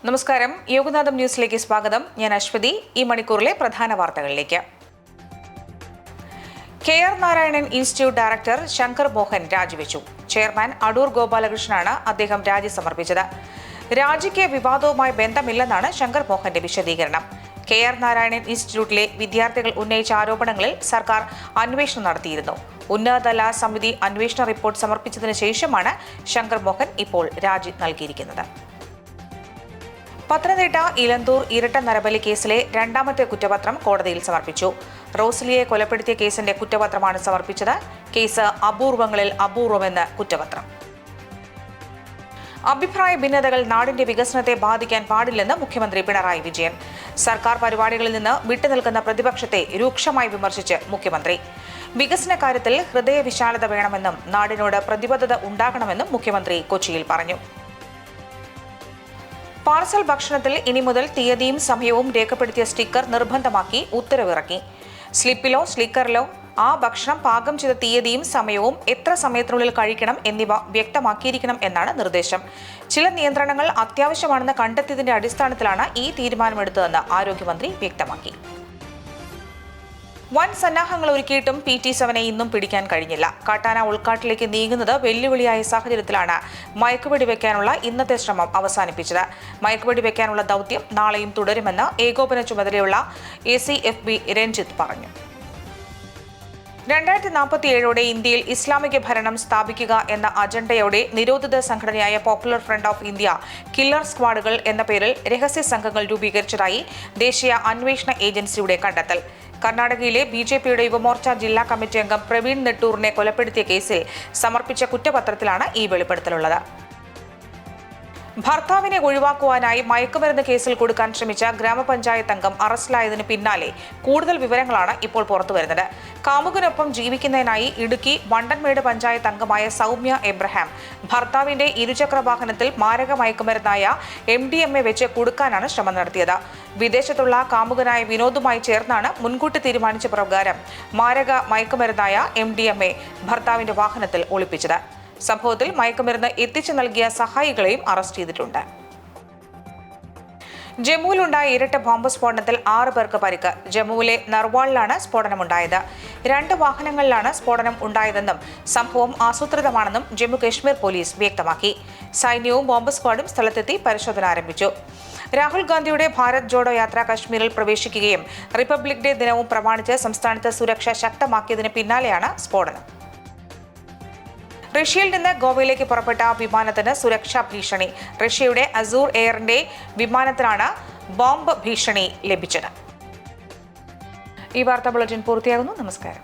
നമസ്കാരം. യോഗനാഥം ന്യൂസിലേക്ക് സ്വാഗതം. ഞാൻ അശ്വതി. ഈ മണിക്കൂറിലെ പ്രധാന വാർത്തകളിലേക്ക്. K R. Narayanan institute director Shankar Mohan രാജിവെച്ചു. ചെയർമാൻ അടൂർ ഗോപാലകൃഷ്ണനാണ് അദ്ദേഹം രാജി സമർപ്പിച്ചത്. രാജിക്ക് വിവാദവുമായി ബന്ധമില്ലെന്നാണ് ശങ്കർ മോഹന്റെ വിശദീകരണം. കെ.ആർ. നാരായണൻ ഇൻസ്റ്റിറ്റ്യൂട്ടിലെ വിദ്യാർത്ഥികൾ ഉന്നയിച്ച ആരോപണങ്ങളിൽ സർക്കാർ അന്വേഷണം നടത്തിയിരുന്നു. ഉന്നതതല സമിതി അന്വേഷണ റിപ്പോർട്ട് സമർപ്പിച്ചതിന് ശേഷമാണ് ശങ്കർ മോഹൻ ഇപ്പോൾ രാജി നൽകിയിരിക്കുന്നത്. പത്തനംതിട്ട ഇലന്തൂർ ഇരട്ട നരബലി കേസിലെ രണ്ടാമത്തെ കുറ്റപത്രം കോടതിയിൽ സമർപ്പിച്ചു. റോസ്ലിയെ കൊലപ്പെടുത്തിയ കേസിന്റെ കുറ്റപത്രമാണ് സമർപ്പിച്ചത്. കേസ് അപൂർവങ്ങളിൽ അപൂർവമെന്ന് കുറ്റപത്രം. അഭിപ്രായ ഭിന്നതകൾ നാടിന്റെ വികസനത്തെ ബാധിക്കാൻ പാടില്ലെന്ന് മുഖ്യമന്ത്രി പിണറായി വിജയൻ. സർക്കാർ പരിപാടികളിൽ നിന്ന് വിട്ടുനിൽക്കുന്ന പ്രതിപക്ഷത്തെ രൂക്ഷമായി വിമർശിച്ച് മുഖ്യമന്ത്രി. വികസന കാര്യത്തിൽ ഹൃദയവിശാലത വേണമെന്നും നാടിനോട് പ്രതിബദ്ധത ഉണ്ടാകണമെന്നും മുഖ്യമന്ത്രി കൊച്ചിയിൽ പറഞ്ഞു. പാർസൽ ഭക്ഷണത്തിൽ ഇനി മുതൽ തീയതിയും സമയവും രേഖപ്പെടുത്തിയ സ്റ്റിക്കർ നിർബന്ധമാക്കി ഉത്തരവിറക്കി. സ്ലിപ്പിലോ സ്റ്റിക്കറിലോ ആ ഭക്ഷണം പാകം ചെയ്ത തീയതിയും സമയവും എത്ര സമയത്തിനുള്ളിൽ കഴിക്കണം എന്നിവ വ്യക്തമാക്കിയിരിക്കണം എന്നാണ് നിർദ്ദേശം. ചില നിയന്ത്രണങ്ങൾ അത്യാവശ്യമാണെന്ന് കണ്ടെത്തിയതിന്റെ അടിസ്ഥാനത്തിലാണ് ഈ തീരുമാനമെടുത്തതെന്ന് ആരോഗ്യമന്ത്രി വ്യക്തമാക്കി. വൻ സന്നാഹങ്ങൾ ഒരുക്കിയിട്ടും PT-7 ഇന്നും പിടിക്കാൻ കഴിഞ്ഞില്ല. കാട്ടാന ഉൾക്കാട്ടിലേക്ക് നീങ്ങുന്നത് വെല്ലുവിളിയായ സാഹചര്യത്തിലാണ് മയക്കുവെടി വെക്കാനുള്ള ഇന്നത്തെ ശ്രമം അവസാനിപ്പിച്ചത്. മയക്കുവെടി വെക്കാനുള്ള ദൗത്യം നാളെയും തുടരുമെന്ന് ഏകോപന ചുമതലയുള്ള ACFB രഞ്ജിത്ത് പറഞ്ഞു. 2047 ഇന്ത്യയിൽ ഇസ്ലാമിക ഭരണം സ്ഥാപിക്കുക എന്ന അജണ്ടയോടെ നിരോധിത സംഘടനയായ popular front of India killer സ്ക്വാഡുകൾ എന്ന പേരിൽ രഹസ്യ സംഘങ്ങൾ രൂപീകരിച്ചതായി ദേശീയ അന്വേഷണ ഏജൻസിയുടെ കണ്ടെത്തൽ. കർണാടകയിലെ BJPയുടെ യുവമോർച്ച ജില്ലാ കമ്മിറ്റി അംഗം പ്രവീൺ നെട്ടൂറിനെ കൊലപ്പെടുത്തിയ കേസിൽ സമർപ്പിച്ച കുറ്റപത്രത്തിലാണ് ഈ വെളിപ്പെടുത്തലുള്ളത്. ഭർത്താവിനെ ഒഴിവാക്കുവാനായി മയക്കുമരുന്ന് കേസിൽ കൊടുക്കാൻ ശ്രമിച്ച ഗ്രാമപഞ്ചായത്ത് അംഗം അറസ്റ്റിലായതിനു പിന്നാലെ കൂടുതൽ വിവരങ്ങളാണ് ഇപ്പോൾ പുറത്തുവരുന്നത്. കാമുകനൊപ്പം ജീവിക്കുന്നതിനായി ഇടുക്കി വണ്ടൻമേട് പഞ്ചായത്ത് അംഗമായ സൗമ്യ എബ്രഹാം ഭർത്താവിന്റെ ഇരുചക്ര വാഹനത്തിൽ മാരക മയക്കുമരുന്നായ MDMA വെച്ച് കൊടുക്കാനാണ് ശ്രമം നടത്തിയത്. വിദേശത്തുള്ള കാമുകനായ വിനോദുമായി ചേർന്നാണ് മുൻകൂട്ടി തീരുമാനിച്ച പ്രകാരം മാരക മയക്കുമരുന്നായ MDMA ഭർത്താവിന്റെ വാഹനത്തിൽ ഒളിപ്പിച്ചത്. സംഭവത്തിൽ മയക്കുമരുന്ന് എത്തിച്ചു നൽകിയ സഹായികളെയും അറസ്റ്റ് ചെയ്തിട്ടുണ്ട്. ജമ്മുവിലുണ്ടായ ഇരട്ട ബോംബ് സ്ഫോടനത്തിൽ 6 പേർക്ക് പരിക്ക്. ജമ്മുവിലെ നർവാളിലാണ് സ്ഫോടനമുണ്ടായത്. 2 വാഹനങ്ങളിലാണ് സ്ഫോടനം ഉണ്ടായതെന്നും സംഭവം ആസൂത്രിതമാണെന്നും ജമ്മു കശ്മീർ പോലീസ് വ്യക്തമാക്കി. സൈന്യവും ബോംബ് സ്ക്വാഡും സ്ഥലത്തെത്തി പരിശോധന ആരംഭിച്ചു. രാഹുൽ ഗാന്ധിയുടെ ഭാരത് ജോഡോ യാത്ര കശ്മീരിൽ പ്രവേശിക്കുകയും റിപ്പബ്ലിക് ഡേ ദിനവും പ്രമാണിച്ച് സംസ്ഥാനത്ത് സുരക്ഷ ശക്തമാക്കിയതിന് പിന്നാലെയാണ് സ്ഫോടനം. റഷ്യയിൽ നിന്ന് ഗോവയിലേക്ക് പുറപ്പെട്ട വിമാനത്തിന് സുരക്ഷാ ഭീഷണി. റഷ്യയുടെ അസൂർ എയറിന്റെ വിമാനത്തിനാണ് ബോംബ് ഭീഷണി ലഭിച്ചത്. ഈ വാർത്താ ബുള്ളറ്റിൻ പൂർത്തിയാകുന്നു. നമസ്കാരം.